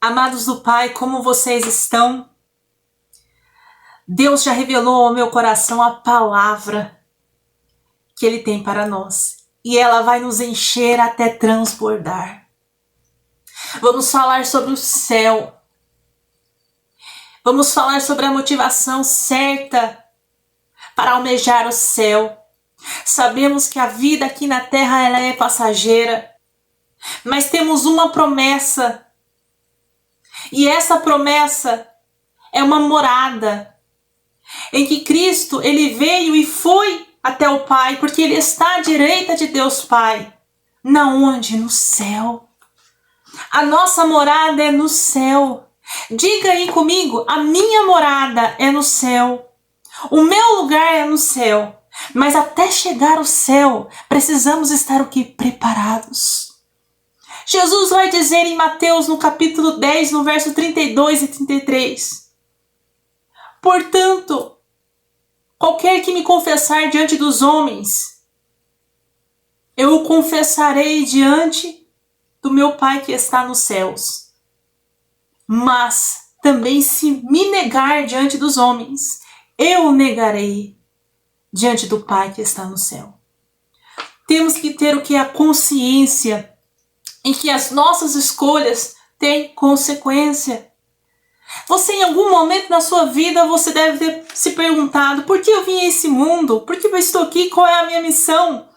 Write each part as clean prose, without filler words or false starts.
Amados do Pai, como vocês estão? Deus já revelou ao meu coração a palavra que Ele tem para nós. E ela vai nos encher até transbordar. Vamos falar sobre o céu. Vamos falar sobre a motivação certa para almejar o céu. Sabemos que a vida aqui na terra ela é passageira, mas temos uma promessa. E essa promessa é uma morada em que Cristo ele veio e foi até o Pai, porque Ele está à direita de Deus Pai. Na onde? No céu. A nossa morada é no céu. Diga aí comigo, a minha morada é no céu. O meu lugar é no céu. Mas até chegar ao céu, precisamos estar o quê? Preparados. Jesus vai dizer em Mateus, no capítulo 10, no verso 32 e 33. Portanto, qualquer que me confessar diante dos homens, eu o confessarei diante do meu Pai que está nos céus. Mas também se me negar diante dos homens, eu o negarei diante do Pai que está no céu. Temos que ter o que? A consciência em que as nossas escolhas têm consequência. Você em algum momento na sua vida você deve ter se perguntado: por que eu vim a esse mundo? Por que eu estou aqui? Qual é a minha missão?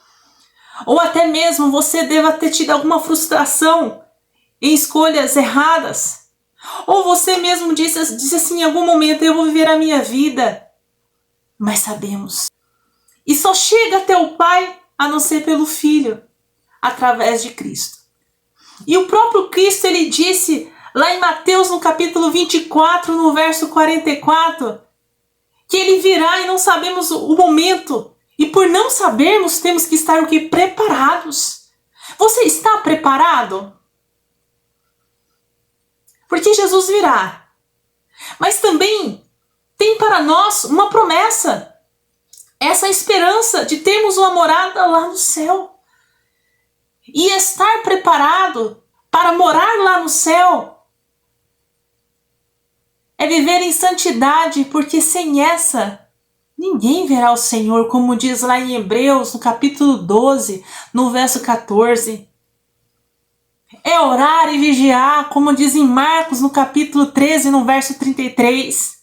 Ou até mesmo você deva ter tido alguma frustração em escolhas erradas. Ou você mesmo disse assim em algum momento: eu vou viver a minha vida. Mas sabemos, e só chega até o Pai a não ser pelo Filho, através de Cristo. E o próprio Cristo ele disse lá em Mateus no capítulo 24, no verso 44, que Ele virá e não sabemos o momento. E por não sabermos, temos que estar o quê? Preparados. Você está preparado? Porque Jesus virá. Mas também tem para nós uma promessa. Essa esperança de termos uma morada lá no céu. E estar preparado para morar lá no céu é viver em santidade, porque sem essa, ninguém verá o Senhor, como diz lá em Hebreus, no capítulo 12, no verso 14. É orar e vigiar, como diz em Marcos, no capítulo 13, no verso 33.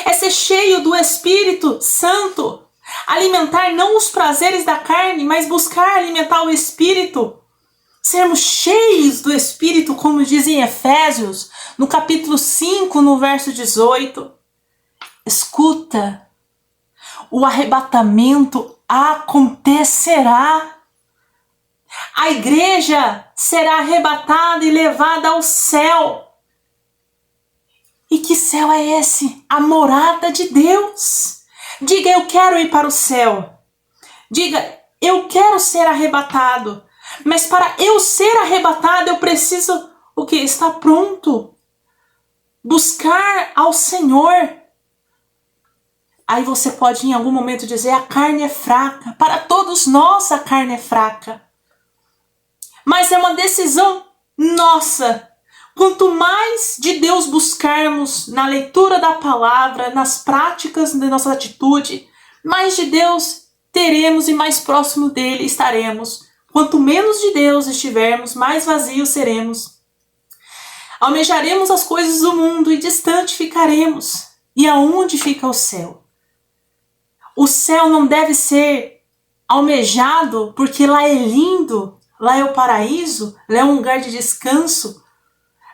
É ser cheio do Espírito Santo, alimentar não os prazeres da carne, mas buscar alimentar o Espírito. Sermos cheios do Espírito, como diz em Efésios, no capítulo 5, no verso 18. Escuta, o arrebatamento acontecerá. A igreja será arrebatada e levada ao céu. E que céu é esse? A morada de Deus. Diga: eu quero ir para o céu. Diga: eu quero ser arrebatado. Mas para eu ser arrebatado, eu preciso o quê? Estar pronto. Buscar ao Senhor. Aí você pode em algum momento dizer: a carne é fraca. Para todos nós a carne é fraca. Mas é uma decisão nossa. Quanto mais de Deus buscarmos na leitura da palavra, nas práticas da nossa atitude, mais de Deus teremos e mais próximo dele estaremos. Quanto menos de Deus estivermos, mais vazios seremos. Almejaremos as coisas do mundo e distante ficaremos. E aonde fica o céu? O céu não deve ser almejado porque lá é lindo, lá é o paraíso, lá é um lugar de descanso.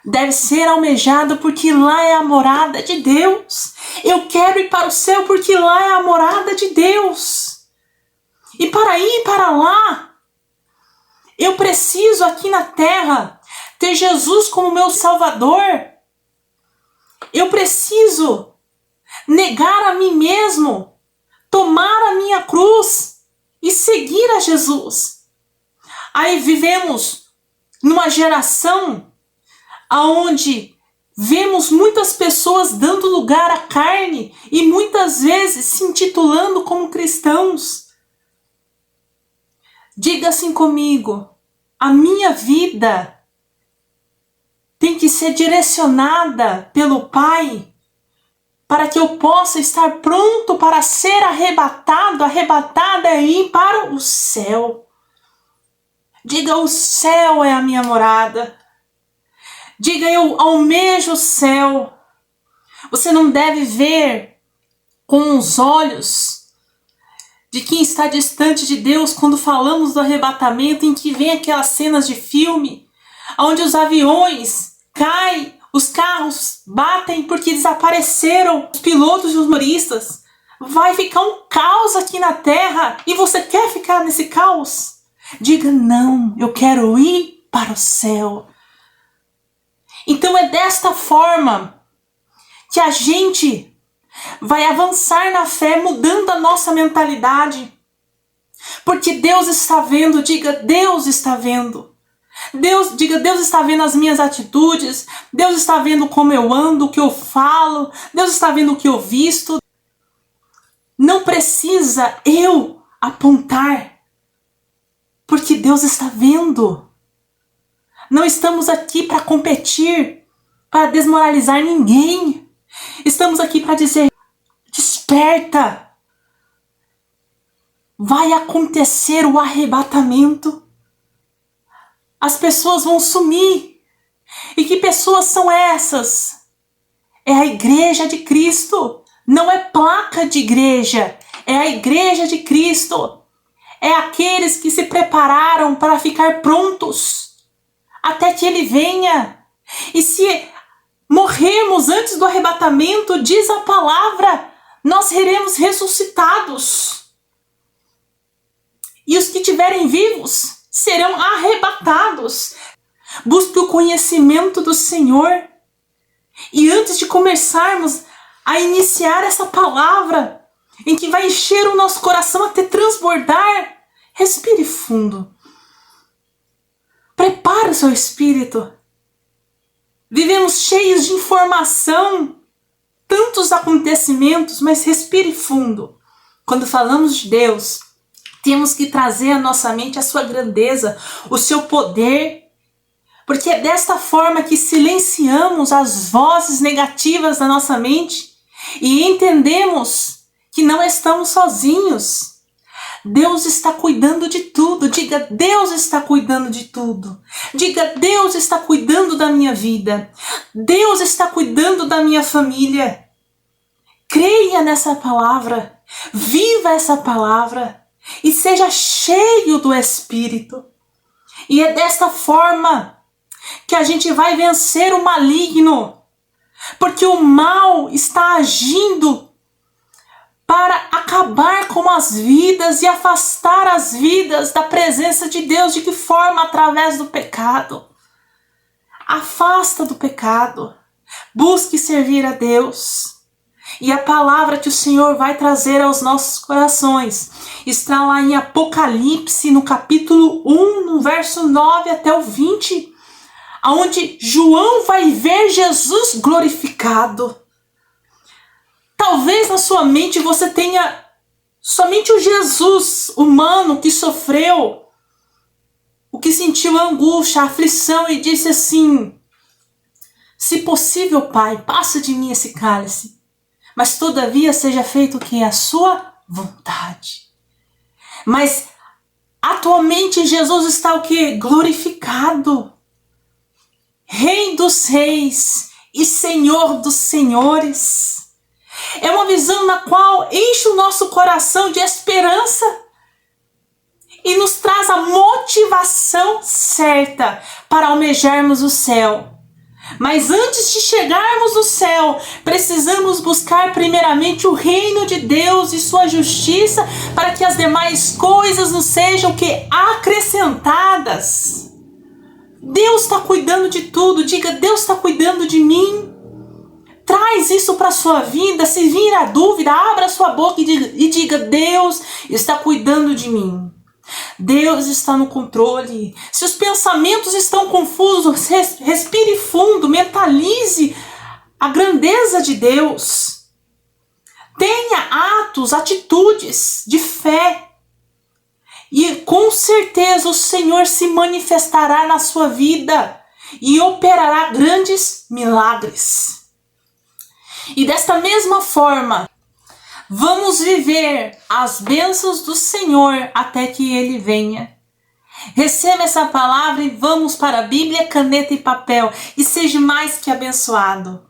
Deve ser almejado porque lá é a morada de Deus. Eu quero ir para o céu porque lá é a morada de Deus. E para ir para lá, eu preciso aqui na terra ter Jesus como meu Salvador. Eu preciso negar a mim mesmo, tomar a minha cruz e seguir a Jesus. Aí vivemos numa geração onde vemos muitas pessoas dando lugar à carne e muitas vezes se intitulando como cristãos. Diga assim comigo: a minha vida tem que ser direcionada pelo Pai para que eu possa estar pronto para ser arrebatado, arrebatada e ir para o céu. Diga, o céu é a minha morada. Diga, eu almejo o céu. Você não deve ver com os olhos de quem está distante de Deus quando falamos do arrebatamento, em que vem aquelas cenas de filme onde os aviões caem, os carros batem porque desapareceram os pilotos e os motoristas. Vai ficar um caos aqui na terra e você quer ficar nesse caos? Diga, não, eu quero ir para o céu. Então é desta forma que a gente vai avançar na fé, mudando a nossa mentalidade. Porque Deus está vendo, diga, Deus está vendo. Diga, Deus está vendo as minhas atitudes, Deus está vendo como eu ando, o que eu falo, Deus está vendo o que eu visto. Não precisa eu apontar, porque Deus está vendo. Não estamos aqui para competir, para desmoralizar ninguém. Estamos aqui para dizer, desperta. Vai acontecer o arrebatamento. As pessoas vão sumir. E que pessoas são essas? É a igreja de Cristo. Não é placa de igreja. É a igreja de Cristo. É aqueles que se prepararam para ficar prontos até que Ele venha. E se morrermos antes do arrebatamento, diz a palavra, nós seremos ressuscitados. E os que estiverem vivos serão arrebatados. Busque o conhecimento do Senhor. E antes de começarmos a iniciar essa palavra, em que vai encher o nosso coração até transbordar, respire fundo. Prepare o seu espírito. Vivemos cheios de informação, tantos acontecimentos, mas respire fundo. Quando falamos de Deus, temos que trazer à nossa mente a sua grandeza, o seu poder, porque é desta forma que silenciamos as vozes negativas da nossa mente e entendemos que não estamos sozinhos. Deus está cuidando de tudo. Diga, Deus está cuidando de tudo. Diga, Deus está cuidando da minha vida. Deus está cuidando da minha família. Creia nessa palavra. Viva essa palavra. E seja cheio do Espírito. E é desta forma que a gente vai vencer o maligno. Porque o mal está agindo para acabar com as vidas e afastar as vidas da presença de Deus. De que forma? Através do pecado. Afasta do pecado. Busque servir a Deus. E a palavra que o Senhor vai trazer aos nossos corações está lá em Apocalipse, no capítulo 1, no verso 9 até o 20, onde João vai ver Jesus glorificado. Talvez na sua mente você tenha somente o Jesus humano que sofreu, o que sentiu a angústia, a aflição e disse assim: se possível, Pai, passa de mim esse cálice, mas todavia seja feito o que é a sua vontade. Mas atualmente Jesus está o que? Glorificado. Rei dos reis e Senhor dos senhores. É uma visão na qual enche o nosso coração de esperança e nos traz a motivação certa para almejarmos o céu. Mas antes de chegarmos no céu, precisamos buscar primeiramente o reino de Deus e sua justiça, para que as demais coisas nos sejam que acrescentadas. Deus está cuidando de tudo. Diga, Deus está cuidando de mim. Traz isso para a sua vida. Se vir a dúvida, abra sua boca e diga, Deus está cuidando de mim. Deus está no controle. Se os pensamentos estão confusos, respire fundo, mentalize a grandeza de Deus. Tenha atos, atitudes de fé. E com certeza o Senhor se manifestará na sua vida. e operará grandes milagres. E desta mesma forma, vamos viver as bênçãos do Senhor até que Ele venha. Receba essa palavra e vamos para a Bíblia, caneta e papel e seja mais que abençoado.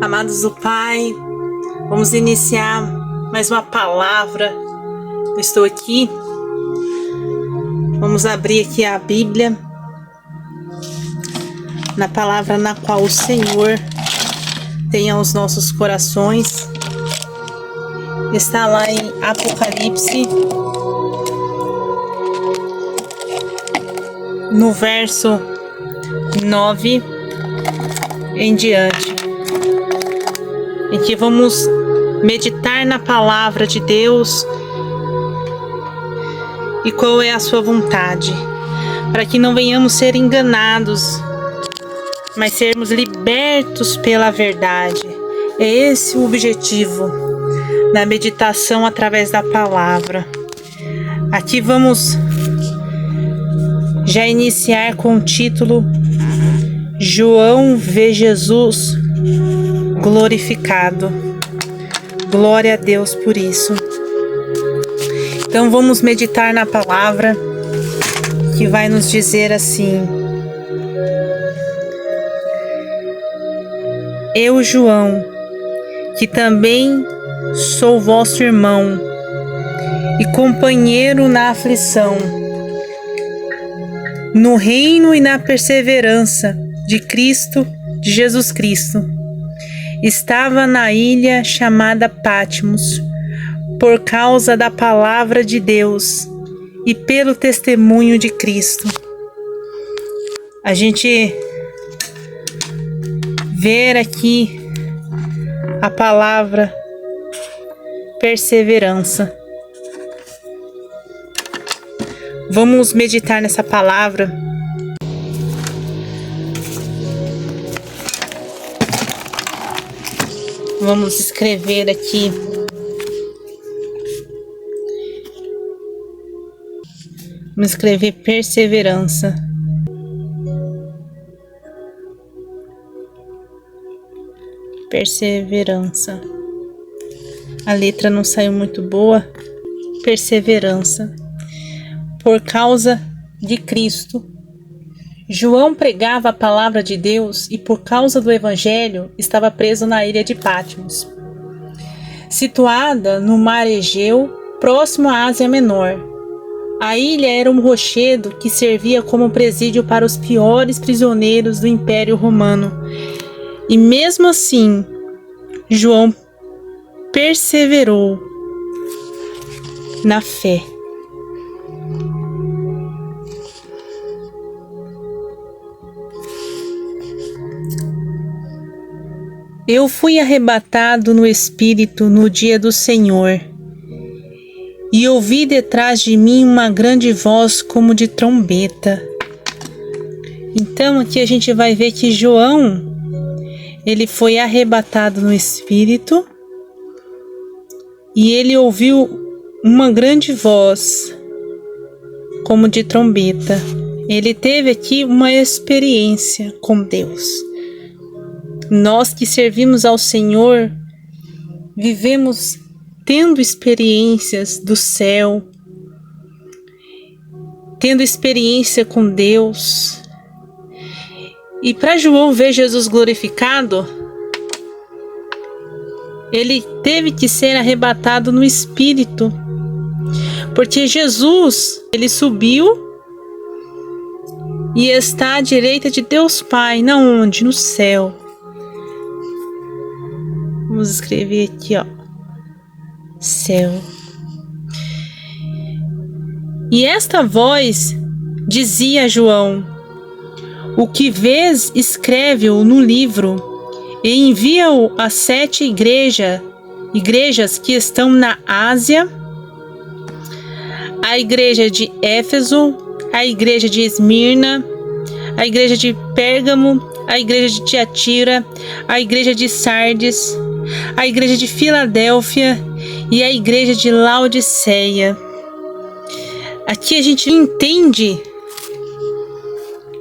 Amados do Pai, vamos iniciar mais uma palavra. Eu estou aqui. Vamos abrir aqui a Bíblia, na palavra na qual o Senhor tem aos nossos corações. Está lá em Apocalipse, no verso 9 em diante, em que vamos meditar na palavra de Deus e qual é a sua vontade, para que não venhamos ser enganados, mas sermos libertos pela verdade. É esse o objetivo da meditação através da palavra. Aqui vamos já iniciar com o título João vê Jesus glorificado. Glória a Deus por isso. Então vamos meditar na palavra que vai nos dizer assim: Eu, João, que também sou vosso irmão e companheiro na aflição, no reino e na perseverança de Cristo, de Jesus Cristo, estava na ilha chamada Patmos, por causa da palavra de Deus e pelo testemunho de Cristo. A gente ver aqui a palavra perseverança. Vamos meditar nessa palavra. Vamos escrever aqui. Vamos escrever perseverança. Perseverança. A letra não saiu muito boa. Perseverança. Por causa de Cristo. João pregava a palavra de Deus e por causa do Evangelho estava preso na ilha de Patmos, situada no mar Egeu, próximo à Ásia Menor. A ilha era um rochedo que servia como presídio para os piores prisioneiros do Império Romano. E mesmo assim, João perseverou na fé. Eu fui arrebatado no Espírito no dia do Senhor, e ouvi detrás de mim uma grande voz como de trombeta. Então aqui a gente vai ver que João, ele foi arrebatado no Espírito, e ele ouviu uma grande voz como de trombeta. Ele teve aqui uma experiência com Deus. Nós que servimos ao Senhor, vivemos tendo experiências do céu, tendo experiência com Deus. E para João ver Jesus glorificado, ele teve que ser arrebatado no Espírito, porque Jesus, ele subiu e está à direita de Deus Pai, na onde? No céu. Vamos escrever aqui, ó, céu. E esta voz dizia a João: o que vês, escreve-o no livro e envia-o às 7 igrejas que estão na Ásia, a igreja de Éfeso, a igreja de Esmirna, a igreja de Pérgamo, a igreja de Tiatira, a igreja de Sardes, a igreja de Filadélfia e a igreja de Laodiceia. Aqui a gente entende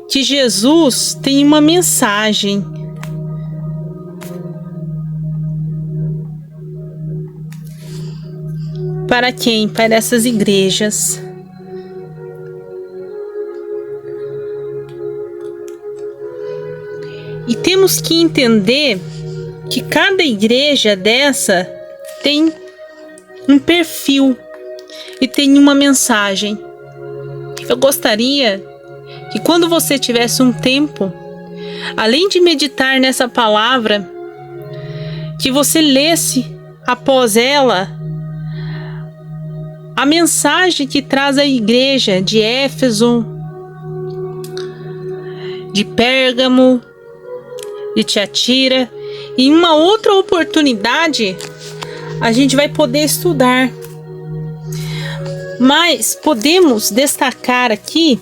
que Jesus tem uma mensagem. Para quem? Para essas igrejas. E temos que entender que cada igreja dessa tem um perfil e tem uma mensagem. Eu gostaria que quando você tivesse um tempo, além de meditar nessa palavra, que você lesse após ela a mensagem que traz a igreja de Éfeso, de Pérgamo, de Tiatira, e em uma outra oportunidade a gente vai poder estudar. Mas podemos destacar aqui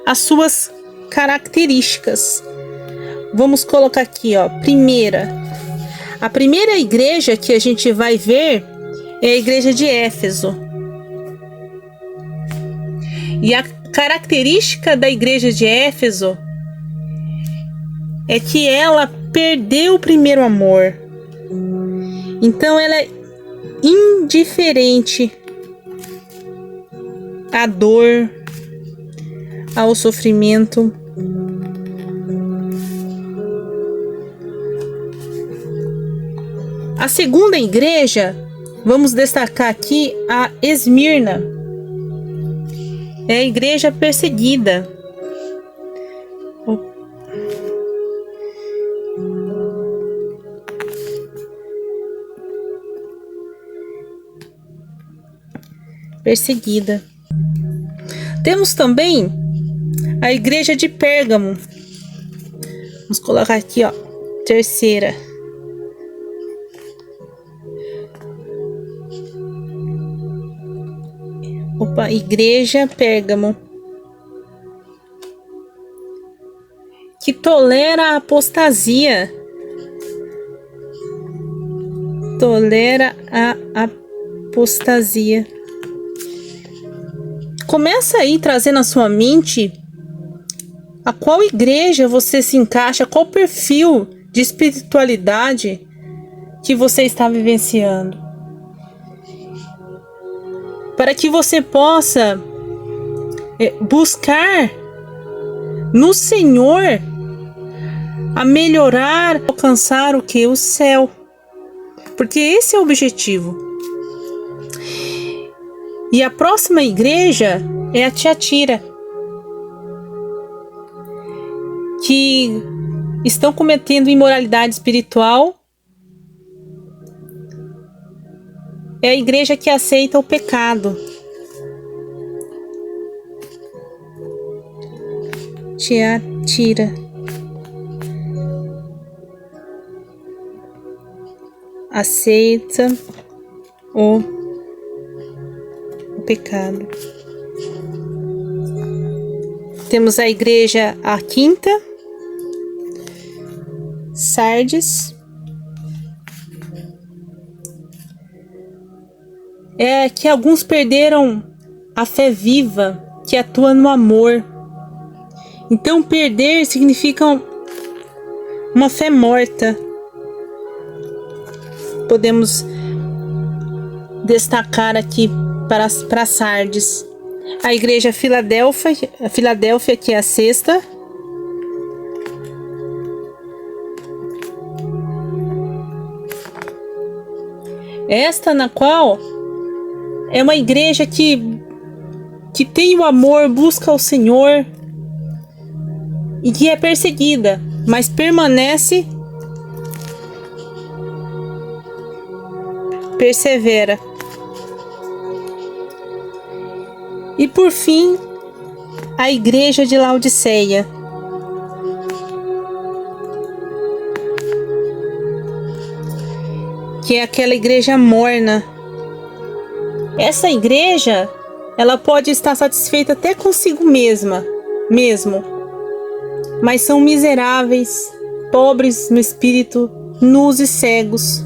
as suas características. Vamos colocar aqui, ó, a primeira igreja que a gente vai ver é a igreja de Éfeso. E a característica da igreja de Éfeso é que ela perdeu o primeiro amor. Então ela é indiferente à dor, ao sofrimento. A segunda igreja, vamos destacar aqui a Esmirna. É a igreja perseguida. Temos também a igreja de Pérgamo. Vamos colocar aqui, ó, terceira. Igreja Pérgamo, que tolera a apostasia. Começa aí trazendo na sua mente a qual igreja você se encaixa, qual perfil de espiritualidade que você está vivenciando, para que você possa buscar no Senhor a melhorar, alcançar o que? O céu. Porque esse é o objetivo. E a próxima igreja é a Tiatira, que estão cometendo imoralidade espiritual. É a igreja que aceita o pecado. Tiatira. Aceita o pecado. Temos a igreja, a quinta, Sardes. É que alguns perderam a fé viva, que atua no amor. Então, perder significa uma fé morta. Podemos destacar aqui para Sardes a igreja Filadélfia, que é a sexta. Esta na qual é uma igreja que tem o amor, busca o Senhor e que é perseguida, mas permanece, persevera. E por fim, a igreja de Laodiceia. Que é aquela igreja morna. Essa igreja, ela pode estar satisfeita até consigo mesmo. mas são miseráveis, pobres no espírito, nus e cegos.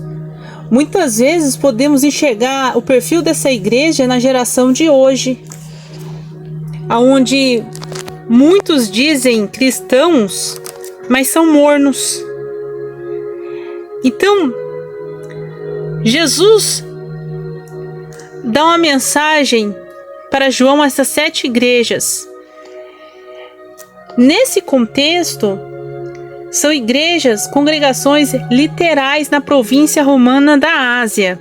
Muitas vezes podemos enxergar o perfil dessa igreja na geração de hoje, onde muitos dizem cristãos, mas são mornos. Então, Jesus dá uma mensagem para João a essas 7 igrejas. Nesse contexto, são igrejas, congregações literais na província romana da Ásia.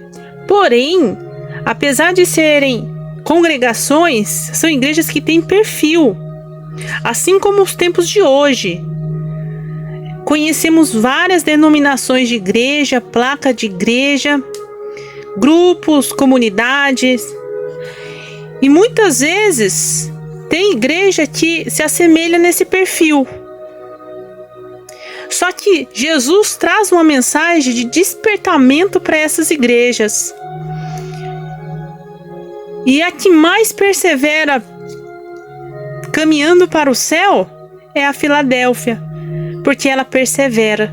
Porém, apesar de serem congregações, são igrejas que têm perfil. Assim como os tempos de hoje. Conhecemos várias denominações de igreja, placa de igreja, grupos, comunidades. E muitas vezes tem igreja que se assemelha nesse perfil. Só que Jesus traz uma mensagem de despertamento para essas igrejas. E a que mais persevera caminhando para o céu é a Filadélfia, porque ela persevera.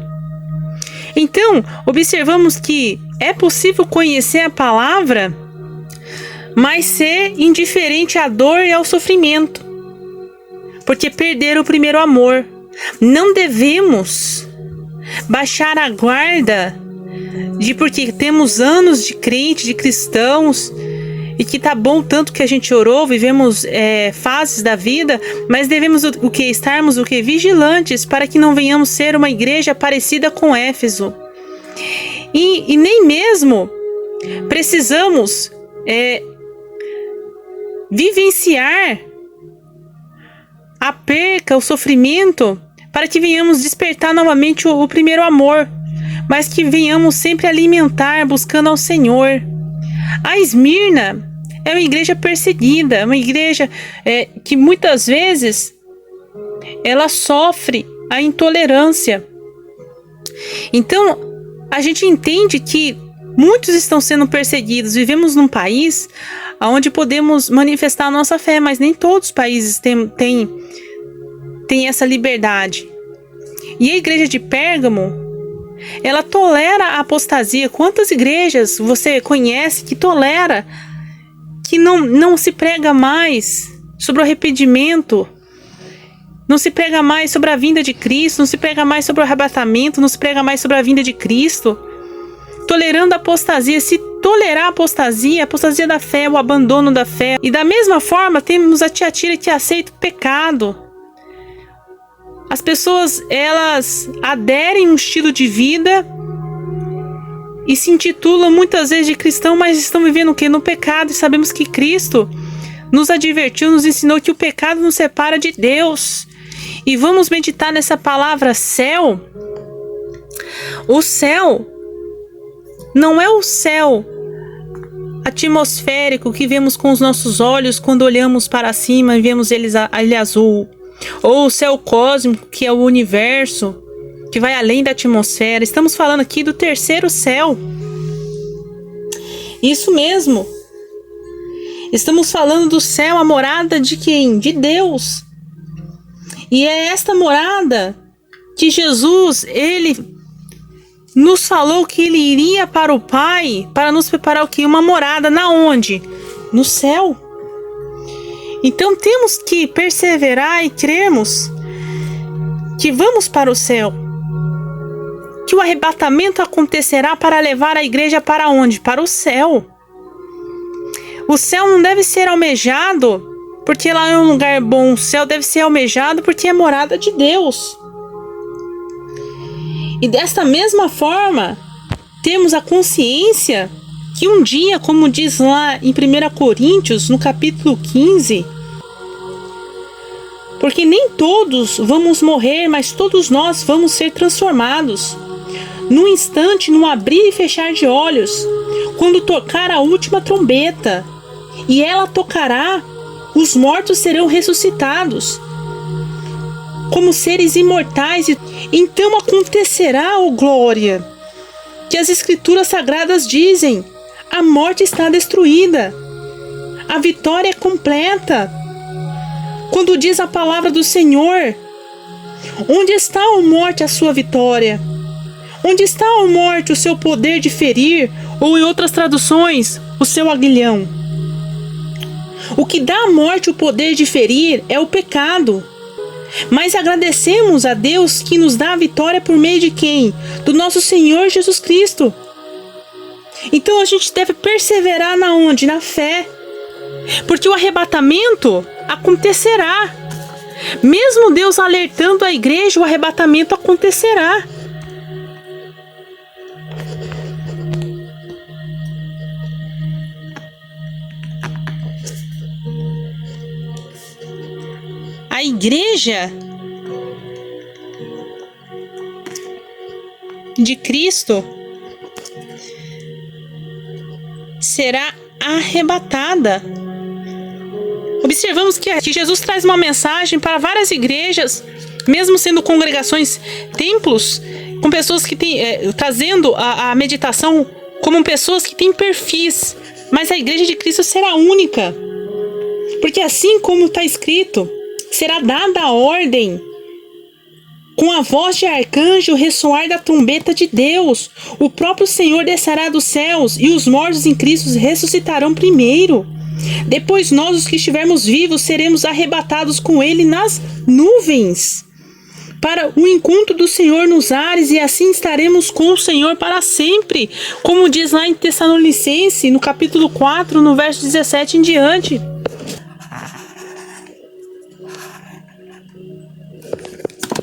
Então, observamos que é possível conhecer a palavra, mas ser indiferente à dor e ao sofrimento, porque perderam o primeiro amor. Não devemos baixar a guarda de porque temos anos de crente, de cristãos, e que tá bom tanto que a gente orou, vivemos fases da vida, mas devemos estarmos vigilantes para que não venhamos ser uma igreja parecida com Éfeso. E nem mesmo precisamos vivenciar a perca, o sofrimento, para que venhamos despertar novamente o primeiro amor, mas que venhamos sempre alimentar, buscando ao Senhor. A Esmirna é uma igreja perseguida, uma igreja que muitas vezes ela sofre a intolerância. Então, a gente entende que muitos estão sendo perseguidos. Vivemos num país onde podemos manifestar a nossa fé, mas nem todos os países têm essa liberdade. E a igreja de Pérgamo, ela tolera a apostasia. Quantas igrejas você conhece que tolera, que não se prega mais sobre o arrependimento, não se prega mais sobre a vinda de Cristo, não se prega mais sobre o arrebatamento, não se prega mais sobre a vinda de Cristo, tolerando a apostasia. Se tolerar a apostasia da fé, o abandono da fé. E da mesma forma, temos a Tiatira que aceita o pecado. As pessoas, elas aderem a um estilo de vida e se intitulam muitas vezes de cristão, mas estão vivendo o quê? No pecado. E sabemos que Cristo nos advertiu, nos ensinou que o pecado nos separa de Deus. E vamos meditar nessa palavra céu. O céu não é o céu atmosférico que vemos com os nossos olhos quando olhamos para cima e vemos ele azul. Ou o céu cósmico, que é o universo, que vai além da atmosfera. Estamos falando aqui do terceiro céu. Isso mesmo. Estamos falando do céu, a morada de quem? De Deus. E é esta morada que Jesus, ele nos falou que ele iria para o Pai para nos preparar o quê? Uma morada. Na onde? No céu. Então temos que perseverar e crermos que vamos para o céu. Que o arrebatamento acontecerá para levar a igreja para onde? Para o céu. O céu não deve ser almejado porque lá é um lugar bom. O céu deve ser almejado porque é morada de Deus. E desta mesma forma, temos a consciência que um dia, como diz lá em 1 Coríntios, no capítulo 15, porque nem todos vamos morrer, mas todos nós vamos ser transformados. Num instante, num abrir e fechar de olhos, quando tocar a última trombeta, e ela tocará, os mortos serão ressuscitados como seres imortais. Então acontecerá, ó glória, que as escrituras sagradas dizem: a morte está destruída, a vitória é completa. Quando diz a palavra do Senhor: Onde está, ó morte, a sua vitória? Onde está, ó morte, o seu poder de ferir? Ou, em outras traduções, o seu aguilhão? O que dá à morte o poder de ferir é o pecado. Mas agradecemos a Deus que nos dá a vitória por meio de quem? Do nosso Senhor Jesus Cristo. Então a gente deve perseverar na onde? Na fé. Porque o arrebatamento acontecerá. Mesmo Deus alertando a igreja, o arrebatamento acontecerá. A igreja de Cristo será arrebatada. Observamos que Jesus traz uma mensagem para várias igrejas, mesmo sendo congregações, templos, com pessoas que têm, trazendo a meditação como pessoas que têm perfis. Mas a igreja de Cristo será única. Porque assim como está escrito, será dada a ordem com a voz de arcanjo, o ressoar da trombeta de Deus. O próprio Senhor descerá dos céus e os mortos em Cristo ressuscitarão primeiro. Depois nós, os que estivermos vivos, seremos arrebatados com Ele nas nuvens para o encontro do Senhor nos ares, e assim estaremos com o Senhor para sempre, como diz lá em Tessalonicenses, no capítulo 4, no verso 17 em diante.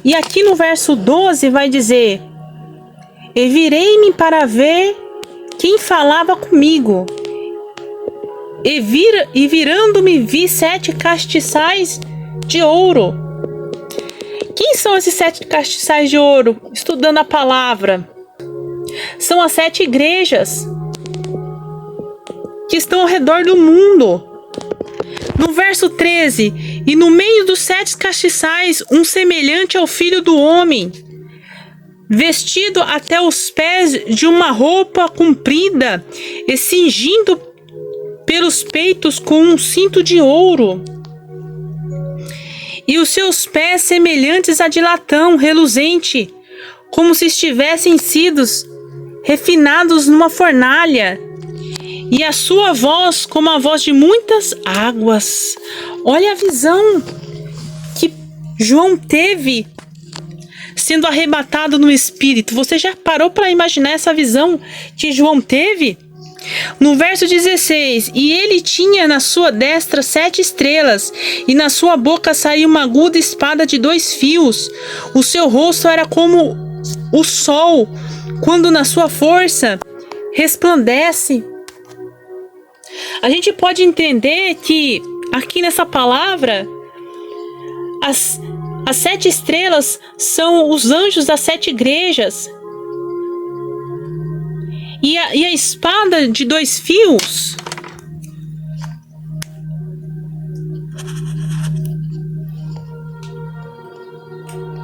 E aqui no verso 12 vai dizer: e virei-me para ver quem falava comigo. E virando-me vi 7 castiçais de ouro. Quem são esses 7 castiçais de ouro? Estudando a palavra, são as 7 igrejas que estão ao redor do mundo. No verso 13: e no meio dos 7 castiçais, um semelhante ao Filho do Homem, vestido até os pés de uma roupa comprida e cingindo pelos peitos com um cinto de ouro, e os seus pés semelhantes a de latão reluzente, como se estivessem sido refinados numa fornalha, e a sua voz como a voz de muitas águas. Olha a visão que João teve sendo arrebatado no Espírito. Você já parou para imaginar essa visão que João teve? No verso 16: e ele tinha na sua destra 7 estrelas, e na sua boca saía uma aguda espada de 2 fios. O seu rosto era como o sol, quando na sua força resplandece. A gente pode entender que aqui nessa palavra, as 7 estrelas são os anjos das 7 igrejas. E a espada de 2 fios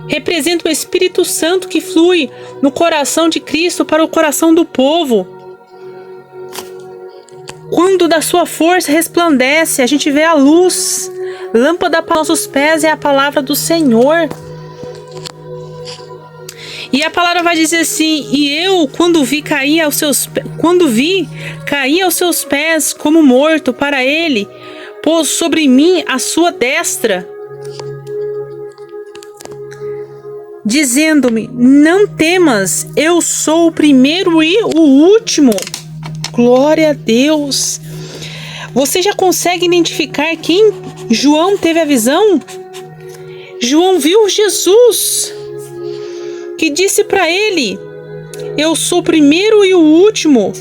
representa o Espírito Santo que flui no coração de Cristo para o coração do povo. Quando da sua força resplandece, a gente vê a luz. Lâmpada para nossos pés é a palavra do Senhor. E a palavra vai dizer assim: e eu, quando vi cair aos seus pés como morto, para ele pôs sobre mim a sua destra, dizendo-me: não temas, eu sou o primeiro e o último. Glória a Deus. Você já consegue identificar quem João teve a visão? João viu Jesus, que disse para ele: eu sou o primeiro e o último.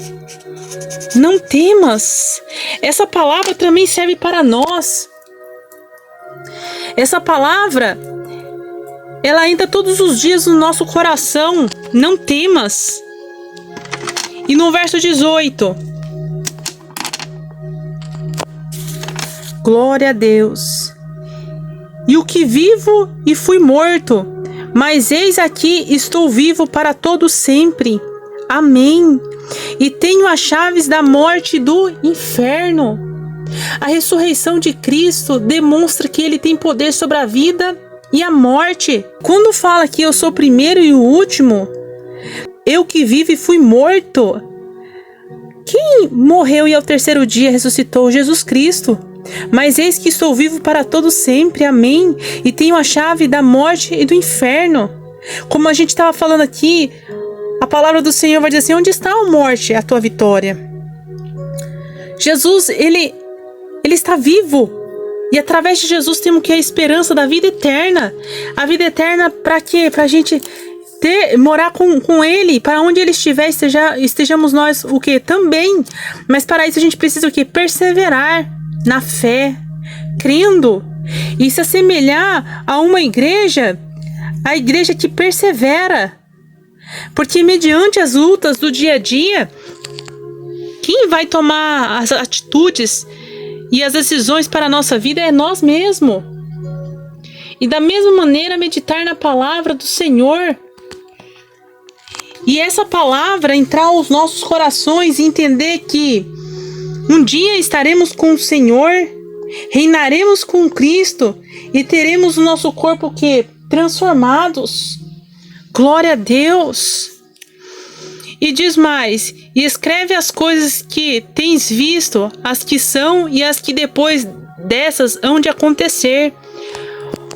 Não temas. Essa palavra também serve para nós. Essa palavra, ela entra todos os dias no nosso coração. Não temas. E no verso 18: glória a Deus. E o que vivo e fui morto, mas eis aqui estou vivo para todo sempre. Amém. E tenho as chaves da morte e do inferno. A ressurreição de Cristo demonstra que Ele tem poder sobre a vida E a morte, quando fala que eu sou o primeiro e o último, eu que vivo e fui morto. Quem morreu e ao terceiro dia ressuscitou? Jesus Cristo. Mas eis que estou vivo para todo sempre, amém. E tenho a chave da morte e do inferno. Como a gente estava falando aqui, a palavra do Senhor vai dizer assim: onde está a morte, a tua vitória? Jesus, ele está vivo. E através de Jesus temos que a esperança da vida eterna. A vida eterna para quê? Para a gente morar com Ele. Para onde Ele estiver, estejamos nós o quê? Também. Mas para isso a gente precisa o quê? Perseverar na fé, crendo. E se assemelhar a uma igreja, a igreja que persevera. Porque mediante as lutas do dia a dia, quem vai tomar as atitudes e as decisões para a nossa vida é nós mesmos. E da mesma maneira meditar na palavra do Senhor. E essa palavra entrar aos nossos corações e entender que um dia estaremos com o Senhor, reinaremos com Cristo e teremos o nosso corpo que transformados. Glória a Deus. E diz mais: e escreve as coisas que tens visto, as que são e as que depois dessas hão de acontecer.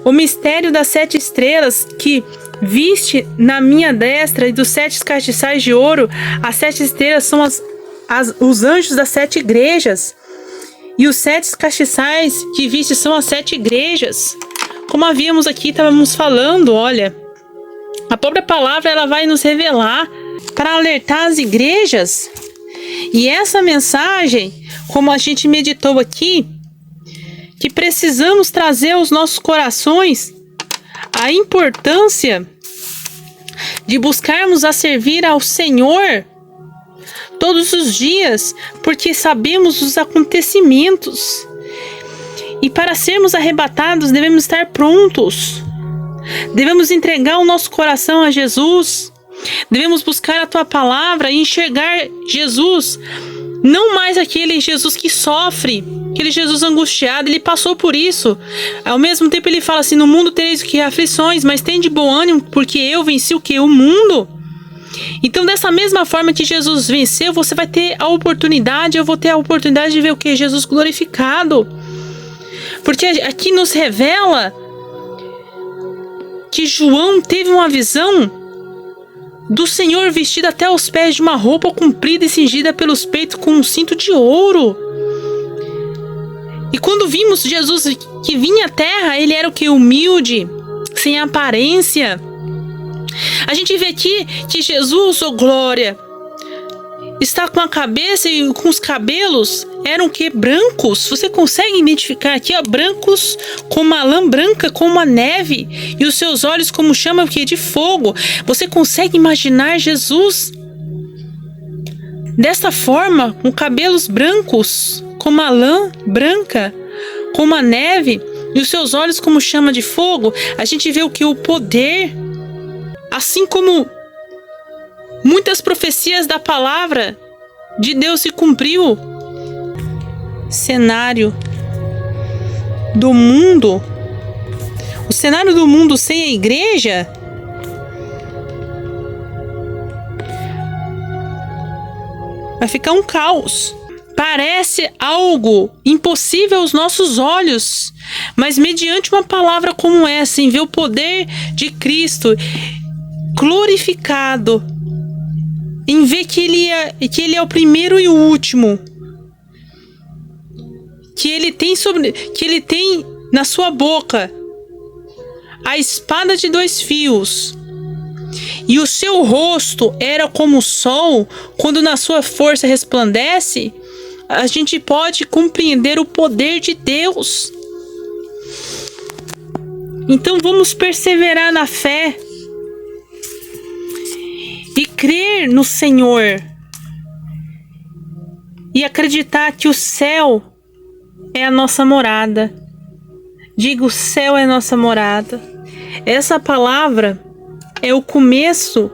O mistério das 7 estrelas que viste na minha destra e dos 7 castiçais de ouro. As 7 estrelas são os anjos das 7 igrejas. E os 7 castiçais que viste são as 7 igrejas. Como havíamos aqui, estávamos falando, olha, a própria palavra ela vai nos revelar para alertar as igrejas. E essa mensagem, como a gente meditou aqui, que precisamos trazer aos nossos corações a importância de buscarmos a servir ao Senhor todos os dias, porque sabemos os acontecimentos. E para sermos arrebatados, devemos estar prontos. Devemos entregar o nosso coração a Jesus. Devemos buscar a tua palavra e enxergar Jesus, não mais aquele Jesus que sofre, aquele Jesus angustiado. Ele passou por isso. Ao mesmo tempo ele fala assim: no mundo tereis que aflições, mas tem de bom ânimo, porque eu venci o que? O mundo. Então dessa mesma forma que Jesus venceu, você vai ter a oportunidade, eu vou ter a oportunidade de ver o que? Jesus glorificado. Porque aqui nos revela que João teve uma visão do Senhor vestido até os pés de uma roupa comprida e cingida pelos peitos com um cinto de ouro. E quando vimos Jesus que vinha à terra, ele era o que? Humilde, sem aparência. A gente vê aqui que Jesus, oh glória, está com a cabeça e com os cabelos eram que? Brancos. Você consegue identificar aqui, ó, brancos como a lã branca, como a neve, e os seus olhos como chama que? De fogo. Você consegue imaginar Jesus desta forma, com cabelos brancos, como a lã branca, como a neve, e os seus olhos como chama de fogo? A gente vê o que? O poder. Assim como muitas profecias da palavra de Deus se cumpriu. Cenário do mundo. O cenário do mundo sem a igreja vai ficar um caos. Parece algo impossível aos nossos olhos, mas mediante uma palavra como essa, em ver o poder de Cristo glorificado, em ver que ele é o primeiro e o último, que ele tem na sua boca a espada de 2 fios, e o seu rosto era como o sol quando na sua força resplandece. A gente pode compreender o poder de Deus. Então vamos perseverar na fé e crer no Senhor e acreditar que o céu é a nossa morada. Diga: o céu é a nossa morada. Essa palavra é o começo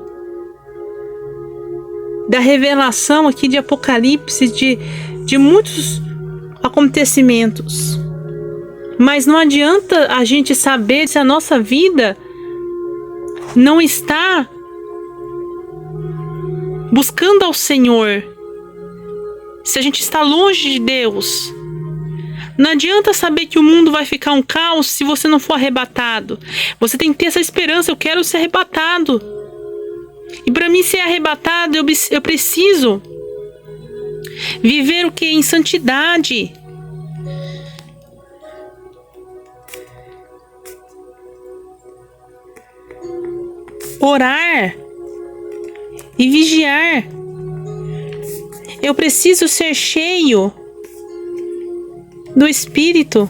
da revelação aqui de Apocalipse de muitos acontecimentos. Mas não adianta a gente saber se a nossa vida não está buscando ao Senhor, se a gente está longe de Deus. Não adianta saber que o mundo vai ficar um caos se você não for arrebatado. Você tem que ter essa esperança: eu quero ser arrebatado. E para mim ser arrebatado, eu preciso viver o que? Em santidade. Orar e vigiar. Eu preciso ser cheio do Espírito.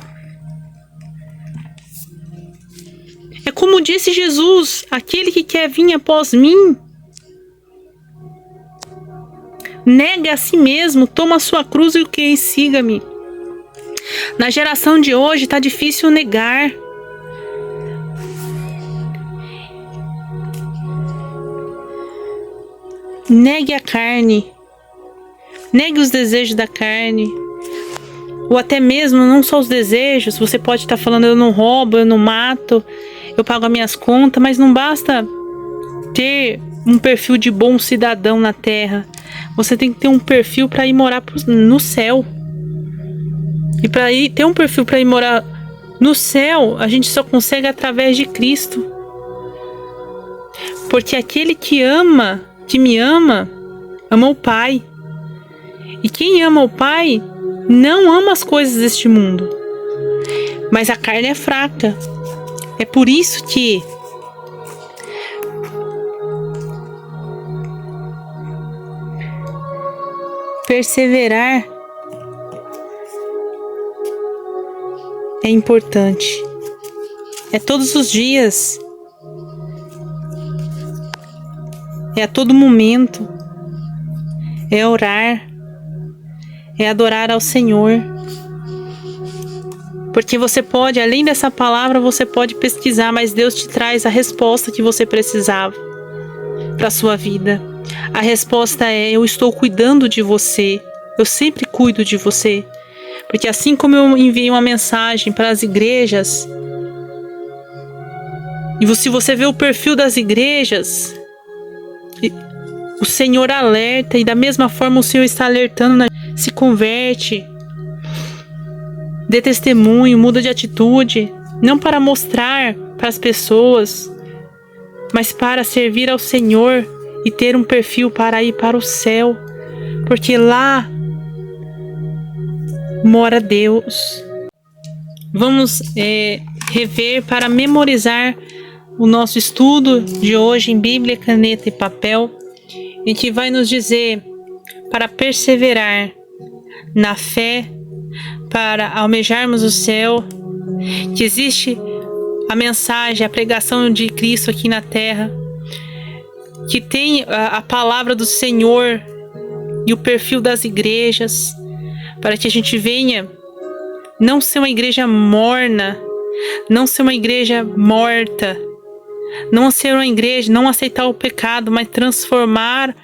É como disse Jesus: aquele que quer vir após mim, nega a si mesmo, toma a sua cruz e siga-me. Na geração de hoje está difícil negar. Negue a carne. Negue os desejos da carne. Ou até mesmo, não só os desejos. Você pode estar falando: eu não roubo, eu não mato, eu pago as minhas contas. Mas não basta ter um perfil de bom cidadão na terra. Você tem que ter um perfil para ir morar no céu. E para ter um perfil para ir morar no céu, a gente só consegue através de Cristo. Porque aquele que me ama, ama o Pai. E quem ama o Pai não ama as coisas deste mundo. Mas a carne é fraca. É por isso que perseverar é importante. É todos os dias. É a todo momento. É orar. É adorar ao Senhor. Porque você pode, além dessa palavra, você pode pesquisar, mas Deus te traz a resposta que você precisava para a sua vida. A resposta é: eu estou cuidando de você. Eu sempre cuido de você. Porque assim como eu enviei uma mensagem para as igrejas, e se você vê o perfil das igrejas, o Senhor alerta, e da mesma forma o Senhor está alertando. Se converte, dê testemunho, muda de atitude, não para mostrar para as pessoas, mas para servir ao Senhor e ter um perfil para ir para o céu, porque lá mora Deus. Vamos rever para memorizar o nosso estudo de hoje em Bíblia, caneta e papel, em que vai nos dizer para perseverar na fé, para almejarmos o céu, que existe a mensagem, a pregação de Cristo aqui na terra, que tem a palavra do Senhor e o perfil das igrejas, para que a gente venha não ser uma igreja morna, não ser uma igreja morta, não ser uma igreja, não aceitar o pecado, mas transformar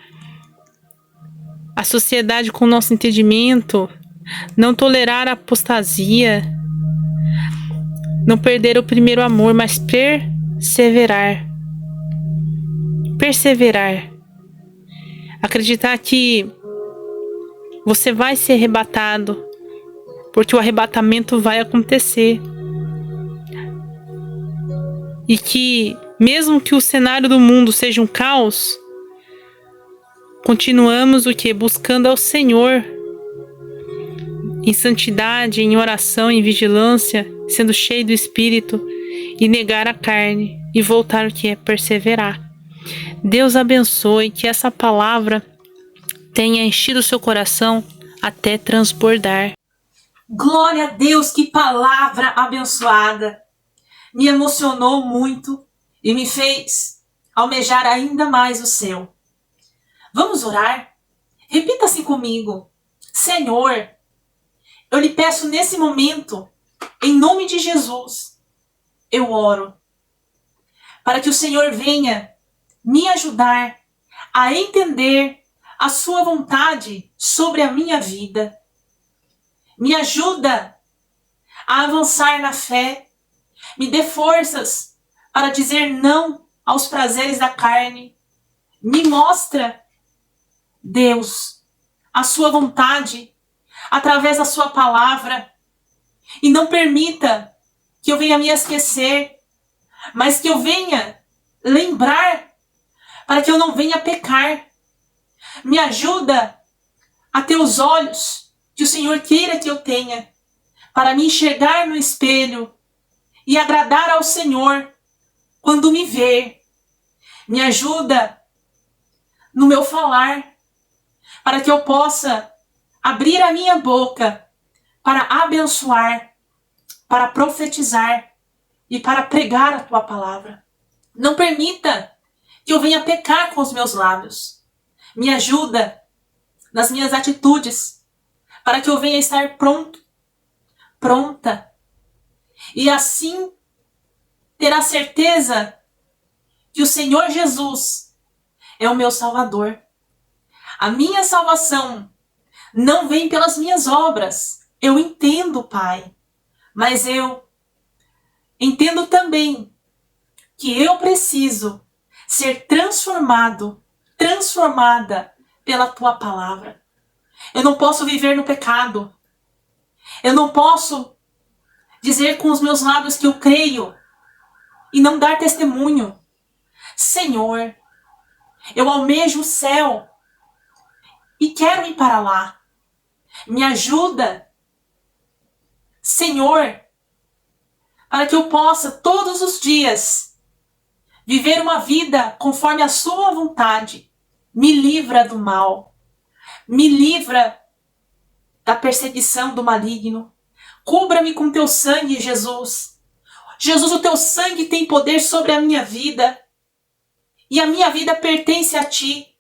a sociedade com o nosso entendimento, não tolerar a apostasia, não perder o primeiro amor, mas perseverar. Perseverar. Acreditar que você vai ser arrebatado, porque o arrebatamento vai acontecer. E que, mesmo que o cenário do mundo seja um caos, continuamos o que? Buscando ao Senhor, em santidade, em oração, em vigilância, sendo cheio do Espírito, e negar a carne, e voltar o que é perseverar. Deus abençoe, que essa palavra tenha enchido o seu coração até transbordar. Glória a Deus, que palavra abençoada! Me emocionou muito e me fez almejar ainda mais o céu. Vamos orar? Repita assim comigo: Senhor, eu lhe peço nesse momento, em nome de Jesus, eu oro para que o Senhor venha me ajudar a entender a sua vontade sobre a minha vida. Me ajuda a avançar na fé. Me dê forças para dizer não aos prazeres da carne. Me mostra, Deus, a sua vontade através da sua palavra. E não permita que eu venha me esquecer, mas que eu venha lembrar para que eu não venha pecar. Me ajuda a ter os olhos que o Senhor queira que eu tenha, para me enxergar no espelho e agradar ao Senhor quando me ver. Me ajuda no meu falar, para que eu possa abrir a minha boca para abençoar, para profetizar e para pregar a tua palavra. Não permita que eu venha pecar com os meus lábios. Me ajuda nas minhas atitudes, para que eu venha estar pronto, pronta, e assim ter a certeza que o Senhor Jesus é o meu Salvador. A minha salvação não vem pelas minhas obras. Eu entendo, Pai, mas eu entendo também que eu preciso ser transformado, transformada pela tua palavra. Eu não posso viver no pecado. Eu não posso dizer com os meus lábios que eu creio e não dar testemunho. Senhor, eu almejo o céu e quero ir para lá. Me ajuda, Senhor, para que eu possa todos os dias viver uma vida conforme a sua vontade. Me livra do mal. Me livra da perseguição do maligno. Cubra-me com teu sangue, Jesus. Jesus, o teu sangue tem poder sobre a minha vida. E a minha vida pertence a ti.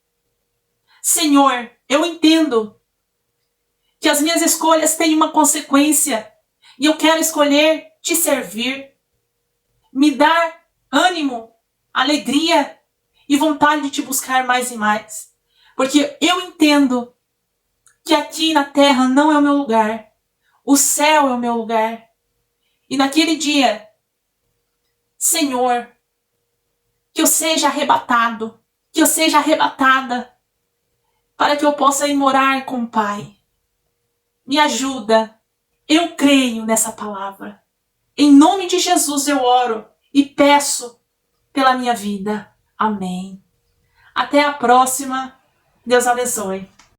Senhor, eu entendo que as minhas escolhas têm uma consequência. E eu quero escolher te servir. Me dar ânimo, alegria e vontade de te buscar mais e mais. Porque eu entendo que aqui na terra não é o meu lugar. O céu é o meu lugar. E naquele dia, Senhor, que eu seja arrebatado, que eu seja arrebatada, para que eu possa ir morar com o Pai. Me ajuda. Eu creio nessa palavra. Em nome de Jesus eu oro e peço pela minha vida. Amém. Até a próxima. Deus abençoe.